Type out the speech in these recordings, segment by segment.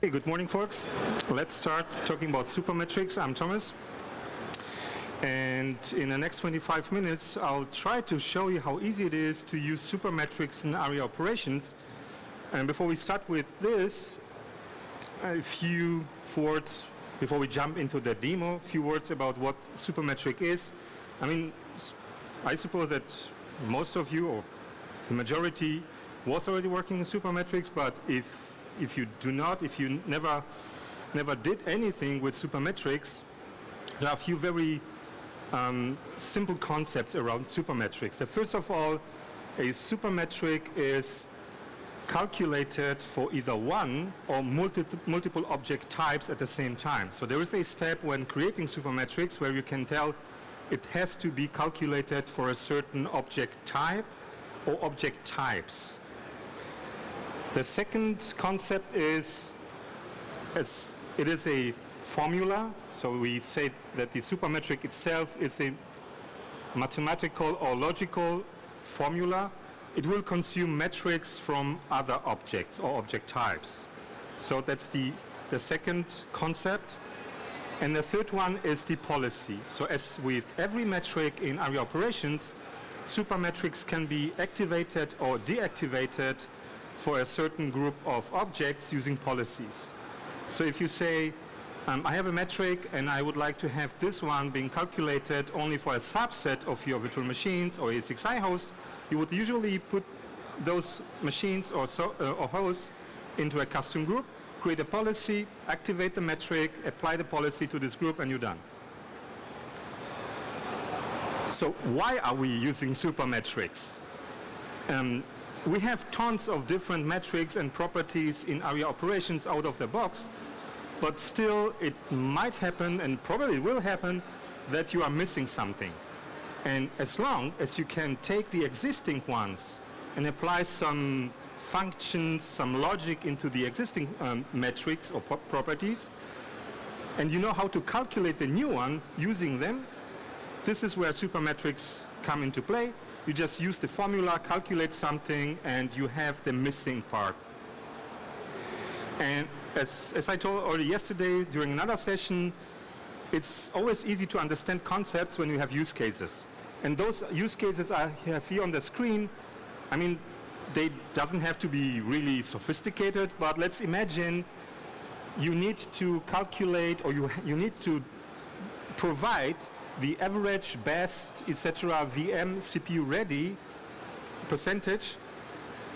Hey, good morning, folks. Let's start talking about super metrics. I'm Thomas. And in the next 25 minutes, I'll try to show you how easy it is to use super metrics in Aria Operations. And before we start with this, a few words, before we jump into the demo, a few words about what super metric is. I mean, I suppose that most of you, or the majority, was already working in super metrics, but if you do not, if you never did anything with super metrics, there are a few very simple concepts around super metrics. So first of all, a super metric is calculated for either one or multiple object types at the same time. So there is a step when creating super metrics where you can tell it has to be calculated for a certain object type or object types. The second concept is it is a formula. So we say that the supermetric itself is a mathematical or logical formula. It will consume metrics from other objects or object types. So that's the second concept. And the third one is the policy. So as with every metric in Aria Operations, supermetrics can be activated or deactivated for a certain group of objects using policies. So if you say, I have a metric and I would like to have this one being calculated only for a subset of your virtual machines or ESXi hosts, you would usually put those machines or hosts into a custom group, create a policy, activate the metric, apply the policy to this group, and you're done. So why are we using supermetrics? We have tons of different metrics and properties in Aria Operations out of the box, but still it might happen, and probably will happen, that you are missing something. And as long as you can take the existing ones and apply some functions, some logic into the existing metrics or properties, and you know how to calculate the new one using them, this is where supermetrics come into play. You just use the formula, calculate something, and you have the missing part. And as I told already yesterday during another session, it's always easy to understand concepts when you have use cases. And those use cases I have here on the screen, I mean, they doesn't have to be really sophisticated, but let's imagine you need to calculate, or you need to provide the average, best, etc. VM CPU ready percentage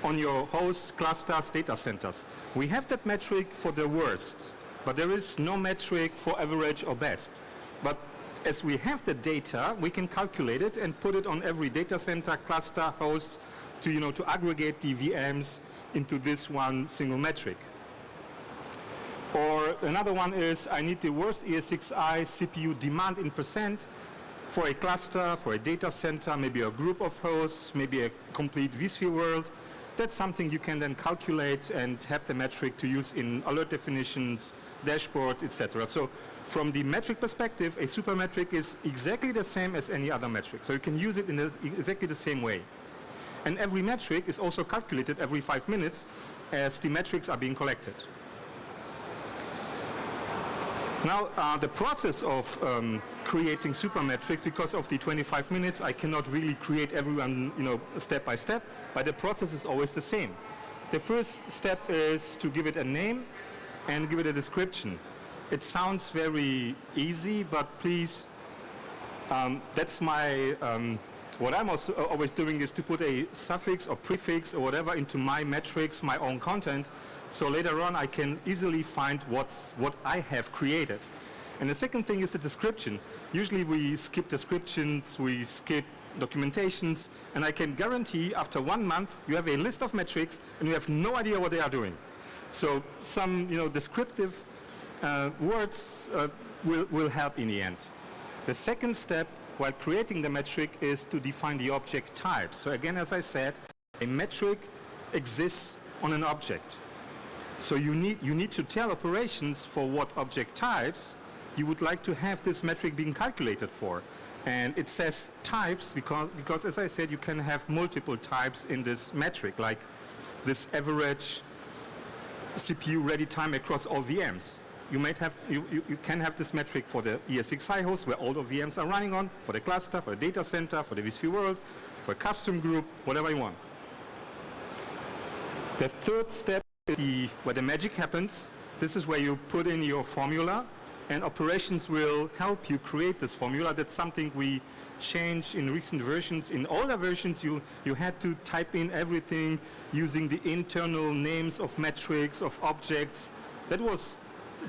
on your host clusters, data centers. We have that metric for the worst, but there is no metric for average or best. But as we have the data, we can calculate it and put it on every data center, cluster, host to aggregate the VMs into this one single metric. Or another one is, I need the worst ESXi CPU demand in percent for a cluster, for a data center, maybe a group of hosts, maybe a complete vSphere world. That's something you can then calculate and have the metric to use in alert definitions, dashboards, etc. So from the metric perspective, a supermetric is exactly the same as any other metric. So you can use it in exactly the same way. And every metric is also calculated every 5 minutes as the metrics are being collected. Now, the process of creating supermetrics, because of the 25 minutes, I cannot really create everyone, step by step, but the process is always the same. The first step is to give it a name and give it a description. It sounds very easy, but please, that's my, what I'm also always doing is to put a suffix or prefix or whatever into my metrics, my own content, so later on I can easily find what I have created. And the second thing is the description. Usually we skip descriptions, we skip documentations, and I can guarantee after 1 month you have a list of metrics and you have no idea what they are doing. So some descriptive words will help in the end. The second step while creating the metric is to define the object type. So again, as I said, a metric exists on an object. So you need to tell operations for what object types you would like to have this metric being calculated for. And it says types because as I said, you can have multiple types in this metric, like this average CPU ready time across all VMs. You can have this metric for the ESXi host where all the VMs are running on, for the cluster, for the data center, for the vSphere world, for a custom group, whatever you want. The third step is where the magic happens. This is where you put in your formula, and operations will help you create this formula. That's something we changed in recent versions. In older versions, you had to type in everything using the internal names of metrics, of objects. That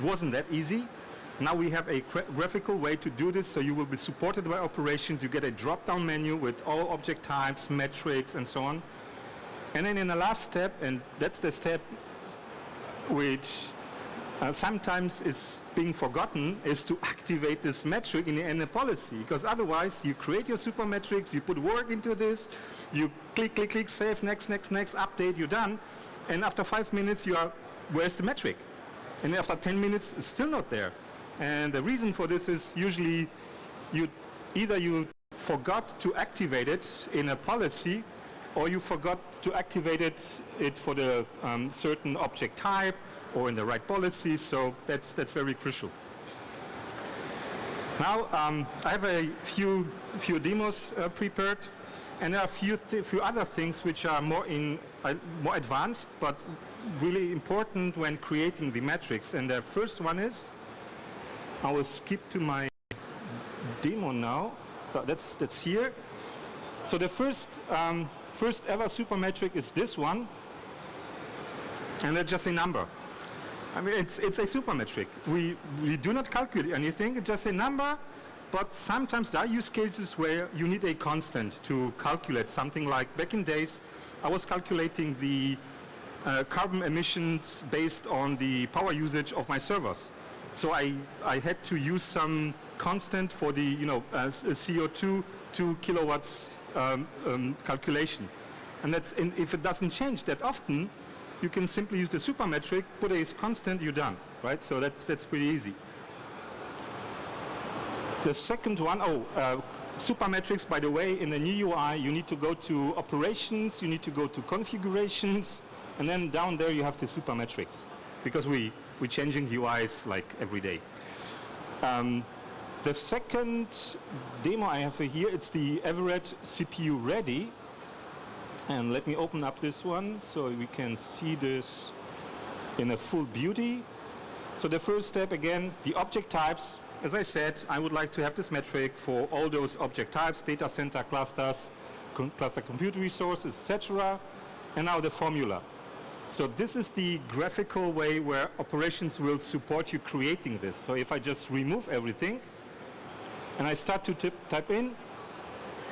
wasn't that easy. Now we have a graphical way to do this, so you will be supported by operations. You get a drop-down menu with all object types, metrics, and so on. And then in the last step, and that's the step which sometimes is being forgotten, is to activate this metric in the policy, because otherwise you create your super metrics, you put work into this, you click, save, next, update, you're done, and after 5 minutes you are, where's the metric? And after 10 minutes it's still not there. And the reason for this is usually either you forgot to activate it in a policy, or you forgot to activate it for the certain object type, or in the right policy, so that's very crucial. Now I have a few demos prepared, and there are a few other things which are more advanced, but really important when creating the metrics. And the first one is, I will skip to my demo now. That's here. So the first ever super metric is this one, and that's just a number. I mean, it's a super metric. We do not calculate anything, it's just a number, but sometimes there are use cases where you need a constant to calculate something. Like back in days, I was calculating the carbon emissions based on the power usage of my servers. So I had to use some constant for the CO2 2 kilowatts calculation. And if it doesn't change that often, you can simply use the super metric, put a constant, you're done, right? So that's pretty easy. The second one, super metrics, by the way, in the new UI, you need to go to operations, you need to go to configurations, and then down there you have the super metrics, because we're changing UIs like every day. The second demo I have here, it's the average CPU ready. And let me open up this one so we can see this in a full beauty. So the first step, again, the object types. As I said, I would like to have this metric for all those object types, data center clusters, cluster compute resources, etc. And now the formula. So this is the graphical way where operations will support you creating this. So if I just remove everything and I start to type in,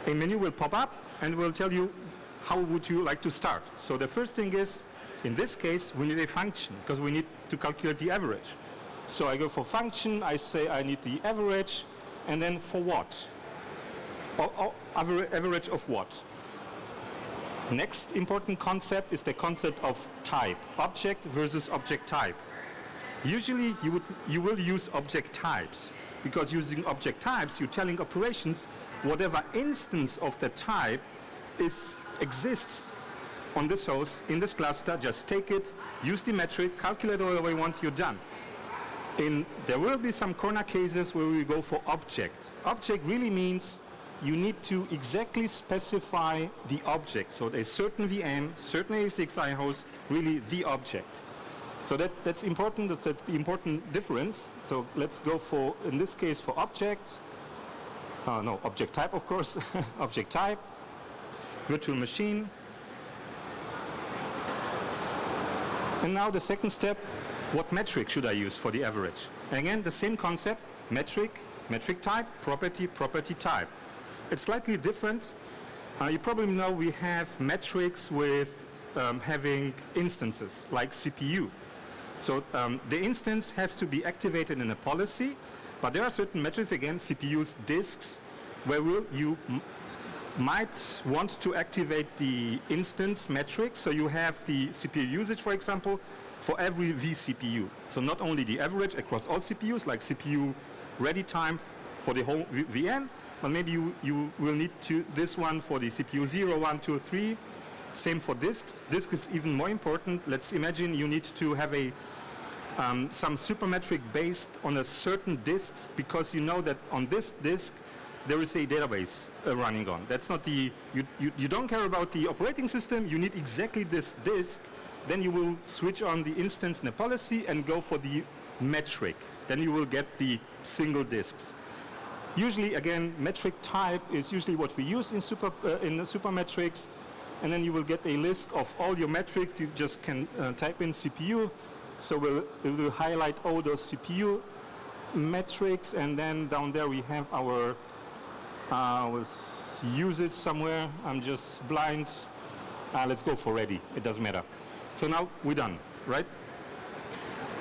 a menu will pop up and will tell you how would you like to start. So the first thing is, in this case, we need a function, because we need to calculate the average. So I go for function, I say I need the average, and then for what? Average of what? Next important concept is the concept of type, object versus object type. Usually you will use object types, because using object types, you're telling operations whatever instance of the type exists on this host, in this cluster, just take it, use the metric, calculate whatever you want, you're done. There will be some corner cases where we go for object. Object really means you need to exactly specify the object. So a certain VM, certain ESXi host, really the object. So that's important, that's the important difference. So let's go for, in this case, for object. No, object type, of course, object type. Virtual machine. And now the second step, what metric should I use for the average? And again, the same concept, metric, metric type, property, property type. It's slightly different. You probably know we have metrics with having instances, like CPU. So the instance has to be activated in a policy, but there are certain metrics, again, CPUs, disks, where you might want to activate the instance metric. So you have the CPU usage, for example, for every vCPU. So not only the average across all CPUs, like CPU ready time for the whole VM, but maybe you will need this one for the CPU 0, 1, 2, 3. Same for disks. Disk is even more important. Let's imagine you need to have a some supermetric based on a certain disk, because you know that on this disk there is a database running on. That's not the, you don't care about the operating system, you need exactly this disk. Then you will switch on the instance in a policy and go for the metric. Then you will get the single disks. Usually, again, metric type is usually what we use in supermetrics. And then you will get a list of all your metrics. You just can type in CPU. So it will highlight all those CPU metrics. And then down there we have our usage somewhere. I'm just blind. Let's go for ready. It doesn't matter. So now we're done, right?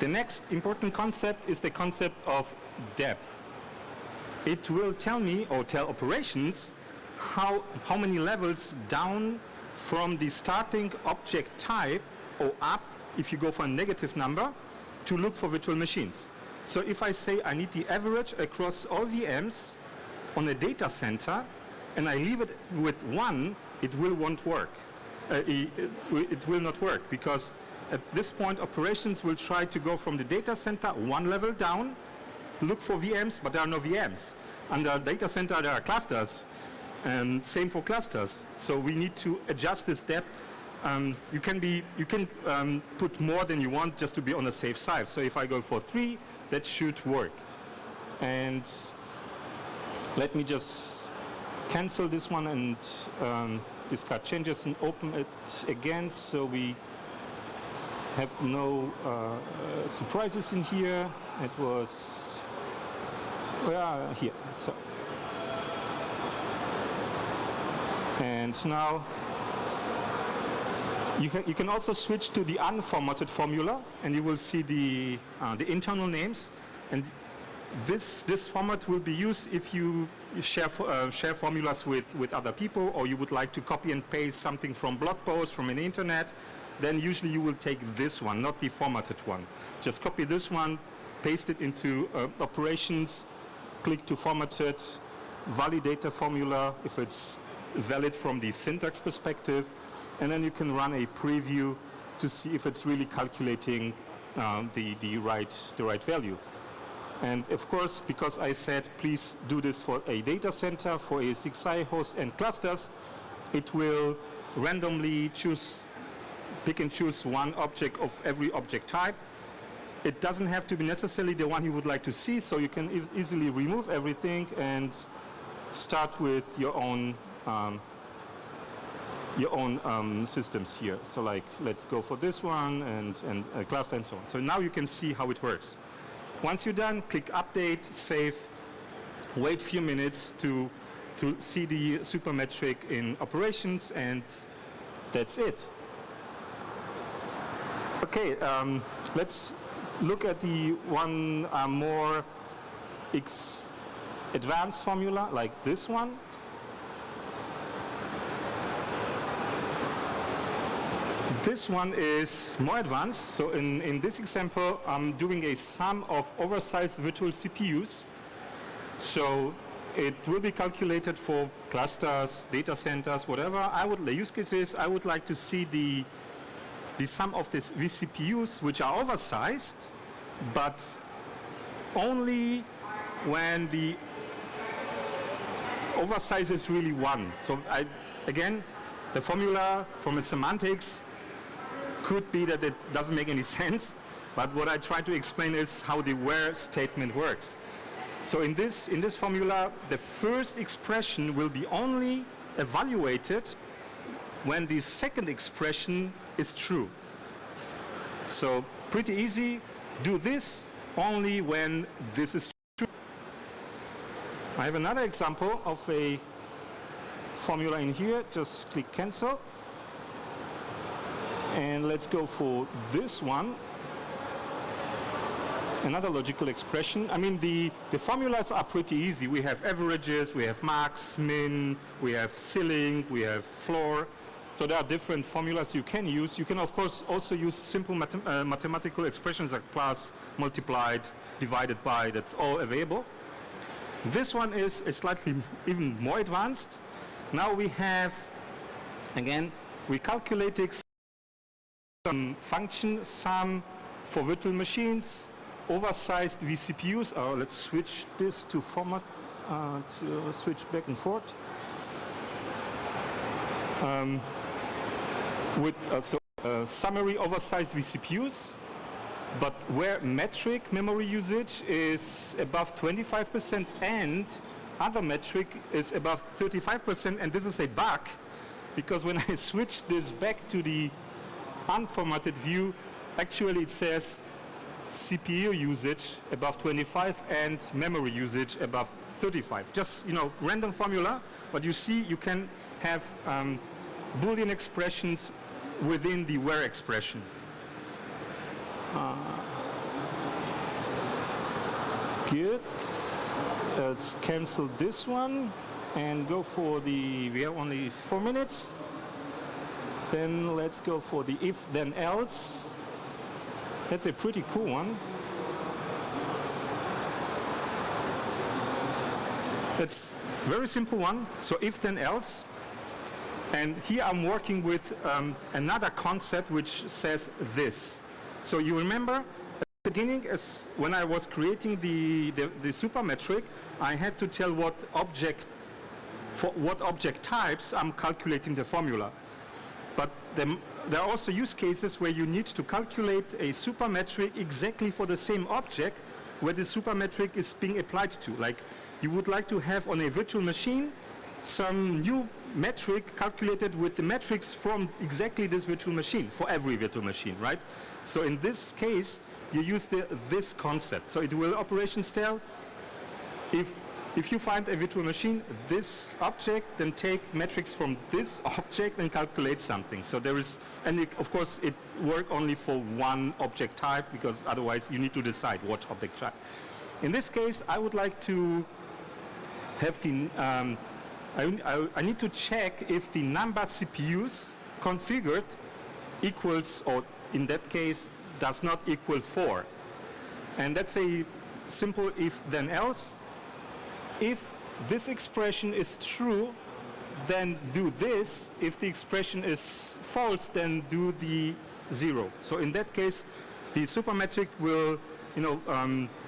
The next important concept is the concept of depth. It will tell me, or tell operations, how many levels down from the starting object type or up, if you go for a negative number, to look for virtual machines. So if I say I need the average across all VMs on a data center, and I leave it with 1, it will not work. It will not work, because at this point operations will try to go from the data center 1 level down, look for VMs, but there are no VMs. Under data center there are clusters, and same for clusters. So we need to adjust this depth. You can put more than you want just to be on the safe side. So if I go for 3, that should work. And let me just cancel this one and discard changes and open it again, so we have no surprises in here. It was here. So, and now you can also switch to the unformatted formula, and you will see the internal names. And this format will be used if you share formulas with other people, or you would like to copy and paste something from blog posts, from an internet. Then usually you will take this one, not the formatted one. Just copy this one, paste it into operations, click to format it, validate the formula if it's valid from the syntax perspective, and then you can run a preview to see if it's really calculating the right value. And of course, because I said please do this for a data center, for a 6i host and clusters, it will randomly pick and choose one object of every object type. It doesn't have to be necessarily the one you would like to see, so you can easily remove everything and start with your own systems here. So like, let's go for this one and a cluster and so on. So now you can see how it works. Once you're done, click update, save, wait a few minutes to see the supermetric in operations, and that's it. Okay, let's look at the one more advanced formula, like this one. This one is more advanced. So in this example, I'm doing a sum of oversized virtual CPUs. So it will be calculated for clusters, data centers, whatever. The use case is I would like to see the sum of these vCPUs, which are oversized, but only when the oversize is really 1. So again, the formula from its semantics could be that it doesn't make any sense, but what I try to explain is how the where statement works. So in this formula, the first expression will be only evaluated when the second expression is true. So pretty easy. Do this only when this is true. I have another example of a formula in here. Just click cancel. And let's go for this one. Another logical expression. I mean, the formulas are pretty easy. We have averages, we have max, min, we have ceiling, we have floor. So there are different formulas you can use. You can, of course, also use simple mathematical expressions like plus, multiplied, divided by. That's all available. This one is slightly even more advanced. Now we have, again, we calculated some function sum for virtual machines, oversized vCPUs. Let's switch this to format, to switch back and forth. With summary oversized vCPUs, but where metric memory usage is above 25% and other metric is above 35%, and this is a bug, because when I switch this back to the unformatted view, actually it says CPU usage above 25 and memory usage above 35. Just, random formula, but you see you can have Boolean expressions within the where expression. Good. Let's cancel this one and go for we have only 4 minutes. Then let's go for the if then else. That's a pretty cool one. It's a very simple one. So if then else. And here I'm working with another concept which says this. So you remember at the beginning, as when I was creating the super metric, I had to tell what object types I'm calculating the formula. But there are also use cases where you need to calculate a super metric exactly for the same object where the super metric is being applied to. Like you would like to have on a virtual machine some new metric calculated with the metrics from exactly this virtual machine for every virtual machine, right? So in this case, you use this concept. So it will operations tell if you find a virtual machine, this object, then take metrics from this object and calculate something. So there is, and of course it works only for one object type, because otherwise you need to decide what object type. In this case, I would like to have the, I need to check if the number of CPUs configured equals, or in that case, does not equal 4. And that's a simple if then else. If this expression is true, then do this. If the expression is false, then do the 0. So in that case, the supermetric will,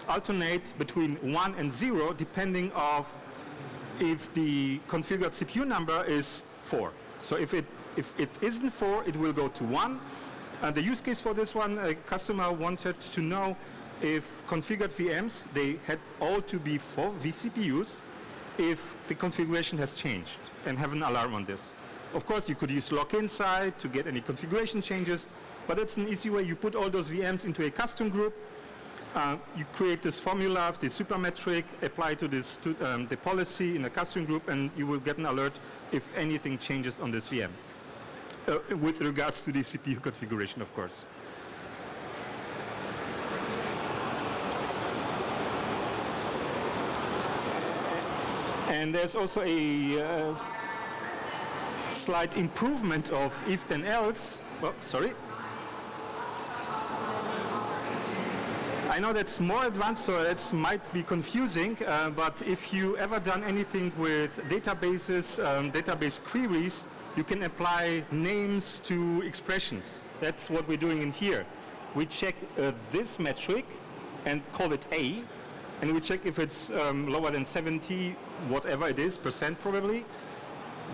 alternate between 1 and 0, depending on if the configured CPU number is 4. So if it isn't 4, it will go to 1. The use case for this one, a customer wanted to know if configured VMs, they had all to be 4 vCPUs if the configuration has changed, and have an alarm on this. Of course, you could use lock inside to get any configuration changes, but it's an easy way. You put all those VMs into a custom group, you create this formula, the supermetric, apply to this the policy in a custom group, and you will get an alert if anything changes on this VM, with regards to the CPU configuration, of course. And there's also a slight improvement of if then else. Oh, sorry. I know that's more advanced, so it might be confusing, but if you ever done anything with databases, database queries, you can apply names to expressions. That's what we're doing in here. We check this metric and call it A, and we check if it's lower than 70, whatever it is, percent probably.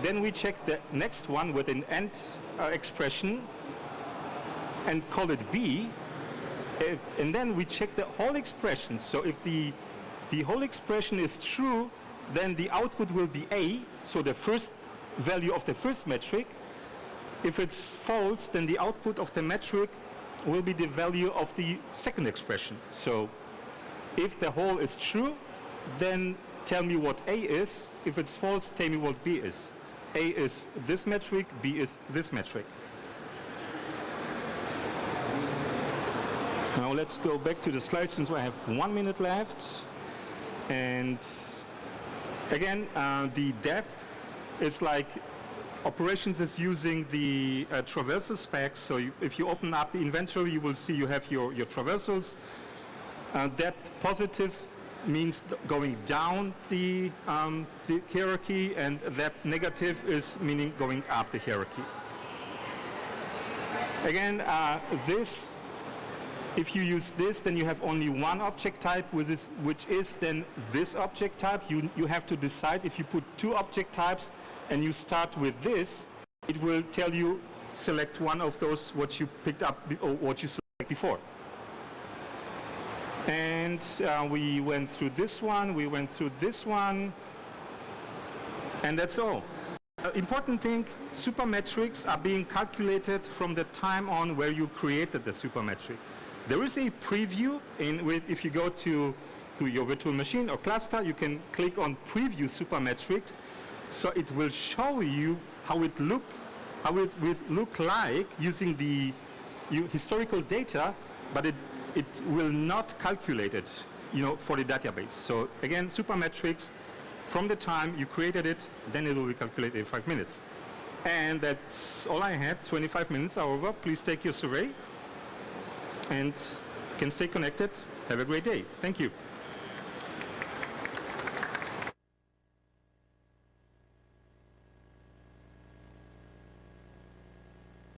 Then we check the next one with an AND expression and call it B. And then we check the whole expression. So if the whole expression is true, then the output will be A, so the first value of the first metric. If it's false, then the output of the metric will be the value of the second expression. So if the whole is true, then tell me what A is. If it's false, tell me what B is. A is this metric, B is this metric. Now let's go back to the slide since I have 1 minute left. And again, the depth is like operations is using the traversal specs. So if you open up the inventory, you will see you have your traversals. Depth positive means going down the hierarchy, and depth negative is meaning going up the hierarchy. Again, if you use this, then you have only one object type, which is then this object type. You have to decide if you put two object types and you start with this, it will tell you select one of those what you picked up or what you selected before. And we went through this one, we went through this one, and that's all. Important thing, supermetrics are being calculated from the time on where you created the supermetric. There is a preview if you go to your virtual machine or cluster, you can click on preview supermetrics, so it will show you how it will look like using the historical data, but it will not calculate it, for the database. So again, supermetrics, from the time you created it, then it will be calculated in 5 minutes. And that's all I had. 25 minutes are over. Please take your survey and can stay connected. Have a great day. Thank you.